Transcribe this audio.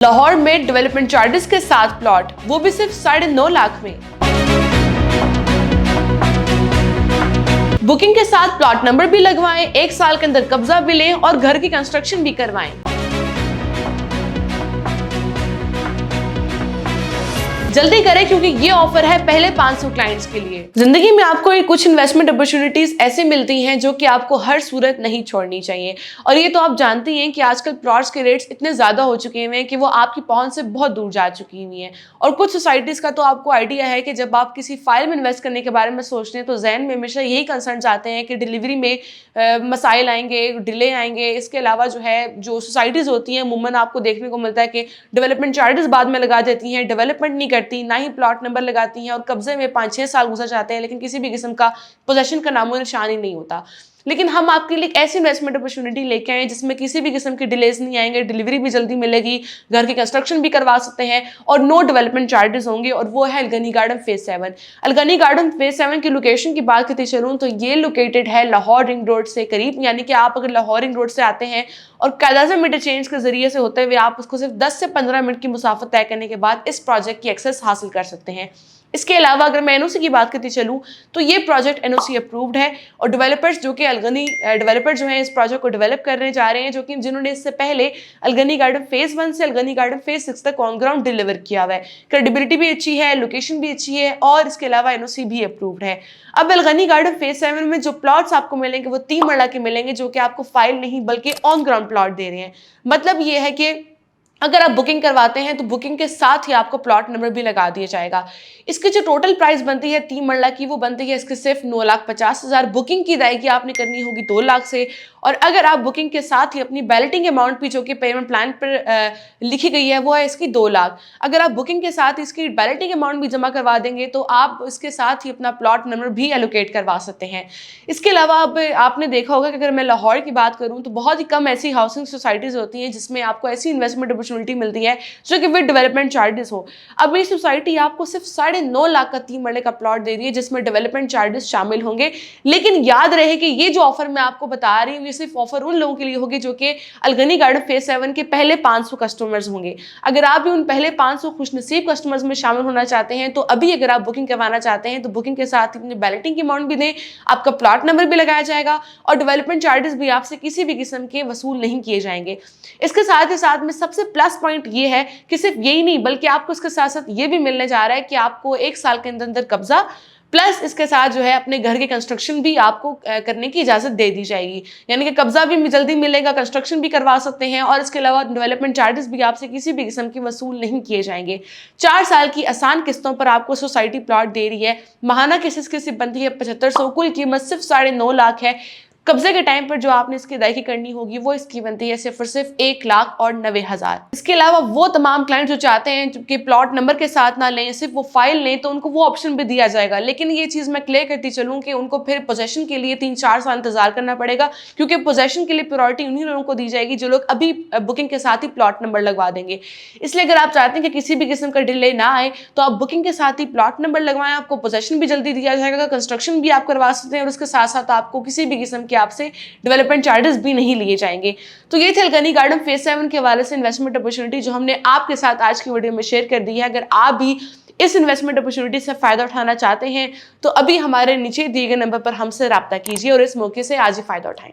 लाहौर में development charges के साथ प्लॉट, वो भी सिर्फ 9.5 लाख में। बुकिंग के साथ प्लॉट नंबर भी लगवाएं, 1 साल के अंदर कब्जा भी लें और घर की कंस्ट्रक्शन भी करवाएं। जल्दी करें क्योंकि ये ऑफर है पहले 500 क्लाइंट्स के लिए। जिंदगी में आपको कुछ इन्वेस्टमेंट अपॉर्चुनिटीज ऐसे मिलती हैं जो कि आपको हर सूरत नहीं छोड़नी चाहिए। और ये तो आप जानती हैं कि आजकल प्लॉट्स के रेट्स इतने ज्यादा हो चुके हैं कि वो आपकी पहुंच से बहुत दूर जा चुकी हुई हैं। और कुछ सोसाइटीज का तो आपको आइडिया है कि जब आप किसी फाइल में इन्वेस्ट करने के बारे में सोचते हैं तो जहन में हमेशा यही कंसर्न आते हैं कि डिलीवरी में मसाइल आएंगे, डिले आएंगे। इसके अलावा जो सोसाइटीज होती हैं अमूमन आपको देखने को मिलता है कि डेवलपमेंट चार्जेस बाद में लगा देती हैं, डेवलपमेंट नहीं करती, ना ही प्लॉट नंबर लगाती हैं और कब्जे में 5-6 साल गुजर जाते हैं लेकिन किसी भी किस्म का पोजेशन का नामो निशान ही नहीं होता। लेकिन हम आपके लिए ऐसी इन्वेस्टमेंट अपॉर्चुनिटी लेके आए जिसमें किसी भी किस्म की डिलेज नहीं आएंगे, डिलीवरी भी जल्दी मिलेगी, घर की कंस्ट्रक्शन भी करवा सकते हैं और नो डेवलपमेंट चार्जेस होंगे। और वो है अलगनी गार्डन फेज 7। अलगनी गार्डन फेज 7 की लोकेशन की बात करती चलूँ तो ये लोकेटेड है लाहौर रिंग रोड से करीब, यानी कि आप अगर लाहौर रिंग रोड से आते हैं और कायदा मीटर चेंज के जरिए से होते हुए आप उसको सिर्फ 10 से 15 मिनट की मुसाफत तय करने के बाद इस प्रोजेक्ट की एक्सेस हासिल कर सकते हैं। इसके अलावा अगर मैं एनओसी की बात करती चलूं तो ये प्रोजेक्ट एनओसी अप्रूव्ड है और डेवलपर्स जो कि अलगनी डेवलपर जो हैं इस प्रोजेक्ट को डेवलप करने जा रहे हैं, जो कि जिन्होंने इससे पहले अलगनी गार्डन फेज 1 से अलगनी गार्डन फेज 6 तक ऑन ग्राउंड डिलीवर किया हुआ है। क्रेडिबिलिटी भी अच्छी है, लोकेशन भी अच्छी है और इसके अलावा एनओसी भी अप्रूव्ड है। अब अलगनी गार्डन फेज 7 में जो प्लॉट्स आपको मिलेंगे वो 3 मरला के मिलेंगे, जो कि आपको फाइल नहीं बल्कि ऑन ग्राउंड प्लॉट दे रहे हैं। मतलब ये है कि अगर आप बुकिंग करवाते हैं तो बुकिंग के साथ ही आपको प्लॉट नंबर भी लगा दिया जाएगा। इसकी जो टोटल प्राइस बनती है 3 मरला की, वो बनती है इसके सिर्फ 9,50,000। बुकिंग की अदायगी आपने करनी होगी 2 लाख से। और अगर आप बुकिंग के साथ ही अपनी बैलेटिंग अमाउंट भी जो कि पेमेंट प्लान पर लिखी गई है वो है इसकी 2 लाख। अगर आप बुकिंग के साथ इसकी बैलेटिंग अमाउंट भी जमा करवा देंगे तो आप इसके साथ ही अपना प्लॉट नंबर भी एलोकेट करवा सकते हैं। इसके अलावा अब आपने देखा होगा कि अगर मैं लाहौर की बात करूँ तो बहुत ही कम ऐसी हाउसिंग सोसाइटीज होती हैं जिसमें आपको ऐसी इन्वेस्टमेंट अपॉर्चुनिटी मिलती है जो कि विद डेवलपमेंट चार्जेस हो। अब ये सोसाइटी आपको सिर्फ 9.5 लाख का 3 मरले का प्लॉट दे रही है जिसमें डेवलपमेंट चार्जेस शामिल होंगे। लेकिन याद रहे कि ये जो ऑफर मैं आपको बता रही हूँ ये सिर्फ ऑफर उन लोगों के लिए होगी जो कि अलगनी गार्डन फेज 7 के पहले 500 कस्टमर्स होंगे। अगर आप भी उन पहले 500 खुशनसीब कस्टमर्स में शामिल होना चाहते हैं तो अभी अगर आप बुकिंग करवाना चाहते हैं तो बुकिंग के साथ अपनी बैलेटिंग की अमाउंट भी दें, आपका प्लॉट नंबर भी लगाया जाएगा और डेवलपमेंट चार्जेस भी आपसे किसी भी किस्म के वसूल नहीं किए जाएंगे। इसके साथ ही साथ में सबसे प्लस पॉइंट ये है कि सिर्फ यही नहीं बल्कि आपको इसके साथ साथ ये भी मिलने जा रहा है कि आपको 1 साल के अंदर कब्जा प्लस इसके साथ जो है अपने घर के कंस्ट्रक्शन भी आपको करने की इजाजत दे दी जाएगी। यानी कि कब्जा भी जल्दी मिलेगा, कंस्ट्रक्शन भी करवा सकते हैं और इसके अलावा डेवलपमेंट चार्जेस भी आपसे किसी भी किस्म की वसूल नहीं किए जाएंगे। 4 साल की आसान किस्तों पर आपको सोसाइटी प्लॉट दे रही है। माहाना किस्त बनती है 7500, कुल कीमत सिर्फ 9.5 लाख है। कब्जे के टाइम पर जो आपने इसकी अदायगी करनी होगी वो इसकी बनती है सिर्फ और सिर्फ 1,90,000। इसके अलावा वो तमाम क्लाइंट जो चाहते हैं कि प्लॉट नंबर के साथ ना लें, सिर्फ वो फाइल लें, तो उनको वो ऑप्शन भी दिया जाएगा। लेकिन ये चीज़ मैं क्लियर करती चलूँ कि उनको फिर पोजेशन के लिए 3-4 साल इंतजार करना पड़ेगा, क्योंकि पोजेशन के लिए प्रायोरिटी उन्हीं लोगों को दी जाएगी जो लोग अभी बुकिंग के साथ ही प्लॉट नंबर लगवा देंगे। इसलिए अगर आप चाहते हैं कि किसी भी किस्म का डिले ना आए तो आप बुकिंग के साथ ही प्लॉट नंबर लगवाएं, आपको पोजेशन भी जल्दी दिया जाएगा, कंस्ट्रक्शन भी आप करवा सकते हैं और उसके साथ साथ आपको किसी भी किस्म के आपसे डेवलपमेंट चार्जेस भी नहीं लिए जाएंगे। तो ये थे अलगनी गार्डन फेज 7 के हवाले से इन्वेस्टमेंट अपॉर्चुनिटी जो हमने आपके साथ आज की वीडियो में शेयर कर दी है। अगर आप भी इस इन्वेस्टमेंट अपॉर्चुनिटी से फायदा उठाना चाहते हैं तो अभी हमारे नीचे दिए गए नंबर पर हमसे राब्ता कीजिए और इस मौके से आज ही फायदा उठाएं।